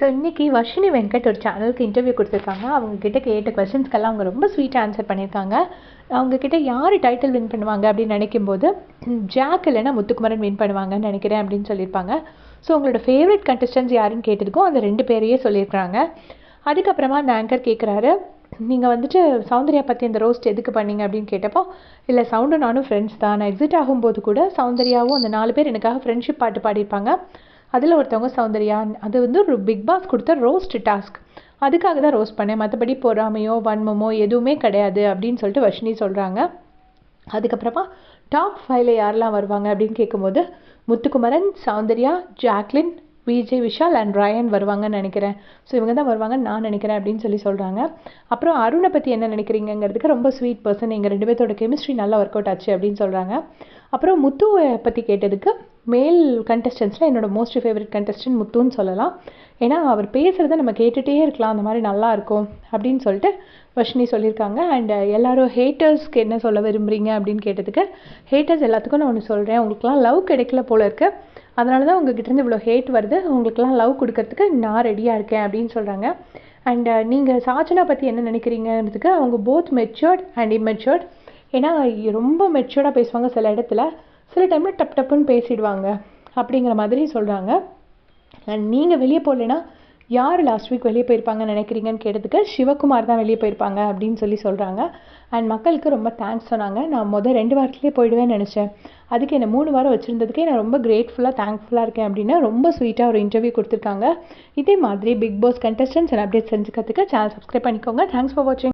So இன்றைக்கி வர்ஷினி வெங்கட் ஒரு சேனலுக்கு இன்டர்வியூ கொடுத்துருக்காங்க. அவங்கக்கிட்ட கேட்ட கொஸ்டின்ஸ்க்கெல்லாம் அவங்க ரொம்ப ஸ்வீட்டாக ஆன்சர் பண்ணியிருக்காங்க. அவங்கக்கிட்ட யார் டைட்டில் வின் பண்ணுவாங்க அப்படின்னு நினைக்கும்போது ஜாக் இல்லைன்னா முத்துக்குமரன் வின் பண்ணுவாங்கன்னு நினைக்கிறேன் அப்படின்னு சொல்லியிருப்பாங்க. ஸோ உங்களோட ஃபேவரட் கண்டஸ்டன்ஸ் யாருன்னு கேட்டதுக்கும் அந்த 2 பேரையே சொல்லியிருக்கிறாங்க. அதுக்கப்புறமா அந்த ஆங்கர் கேட்குறாரு, நீங்கள் வந்துட்டு சௌந்தர்யா பற்றி இந்த ரோஸ்ட் எதுக்கு பண்ணீங்க அப்படின்னு கேட்டப்போ, இல்லை சவுண்டும் நானும் ஃப்ரெண்ட்ஸ் தான். நான் எக்ஸிட் ஆகும்போது கூட சௌந்தர்யாவும் அந்த 4 பேர் எனக்காக ஃப்ரெண்ட்ஷிப் பாட்டு பாடியிருப்பாங்க. அதில் ஒருத்தவங்க சௌந்தர்யா. அது வந்து ஒரு பிக் பாஸ் கொடுத்த ரோஸ்ட் டாஸ்க். அதுக்காக தான் ரோஸ்ட் பண்ணேன். மற்றபடி பொறாமையோ வன்மமோ எதுவுமே கிடையாது அப்படின்னு சொல்லிட்டு வர்ஷினி சொல்கிறாங்க. அதுக்கப்புறமா டாப் 5ல் யாரெல்லாம் வருவாங்க அப்படின்னு கேட்கும்போது Muthukumaran, Soundarya, Jacqueline, Vijay Vishal and Ryan வருவாங்கன்னு நினைக்கிறேன். ஸோ இவங்க தான் வருவாங்கன்னு நான் நினைக்கிறேன் அப்படின்னு சொல்கிறாங்க. அப்புறம் அருணை பற்றி என்ன நினைக்கிறீங்கிறதுக்கு ரொம்ப ஸ்வீட் பர்சன், எங்கள் 2 பேர்த்தோட கெமிஸ்ட்ரி நல்லா ஒர்க் அவுட் ஆச்சு அப்படின்னு சொல்கிறாங்க. அப்புறம் முத்துவை பற்றி கேட்டதுக்கு மேல் கண்டஸ்டன்ஸில் என்னோட மோஸ்ட் ஃபேவரட் கண்டஸ்டன்ட் முத்துன்னு சொல்லலாம். ஏன்னா அவர் பேசுகிறத நம்ம கேட்டுகிட்டே இருக்கலாம், அந்த மாதிரி நல்லாயிருக்கும் அப்படின்னு சொல்லிட்டு வர்ஷினி சொல்லியிருக்காங்க. அண்ட் எல்லோரும் ஹேட்டர்ஸ்க்கு என்ன சொல்ல விரும்புகிறீங்க அப்படின்னு கேட்டதுக்கு, ஹேட்டர்ஸ் எல்லாத்துக்கும் நான் ஒன்று சொல்கிறேன், உங்களுக்குலாம் லவ் கிடைக்கல போல இருக்குது, அதனால தான் உங்ககிட்டேருந்து இவ்வளோ ஹேட் வருது, உங்களுக்குலாம் லவ் கொடுக்கறதுக்கு நான் ரெடியாக இருக்கேன் அப்படின்னு சொல்கிறாங்க. அண்ட் நீங்கள் சாச்சனா பற்றி என்ன நினைக்கிறீங்கிறதுக்கு, அவங்க போத் மெச்சூர்ட் அண்ட் இம்மெச்சூர்ட். ஏன்னா ரொம்ப மெச்சூர்டாக பேசுவாங்க சில இடத்துல, சில டைமில் டப் டப்புன்னு பேசிடுவாங்க அப்படிங்கிற மாதிரி சொல்கிறாங்க. அண்ட் நீங்கள் வெளியே போகலைன்னா யார் லாஸ்ட் வீக் வெளியே போயிருப்பாங்கன்னு நினைக்கிறீங்கன்னு கேட்டதுக்கு, சிவகுமார் தான் வெளியே போயிருப்பாங்க அப்படின்னு சொல்கிறாங்க. அண்ட் மக்களுக்கு ரொம்ப தேங்க்ஸ் சொன்னாங்க. நான் 2 வாரத்துலேயே போயிடுவேன்னு நினச்சேன், அதுக்கு என்னை 3 வாரம் வச்சுருந்ததுக்கே நான் ரொம்ப கிரேட்ஃபுல்லாக தேங்க்ஃபுல்லாக இருக்கேன் அப்படின்னு ரொம்ப ஸ்வீட்டாக ஒரு இன்டர்வியூ கொடுத்துருக்காங்க. இதே மாதிரி big boss contestants and updates தெரிஞ்சுக்கிறதுக்கு சேனல் சப்ஸ்கிரைப் பண்ணிக்கோங்க. தேங்க்ஸ் ஃபார் வாட்சிங்.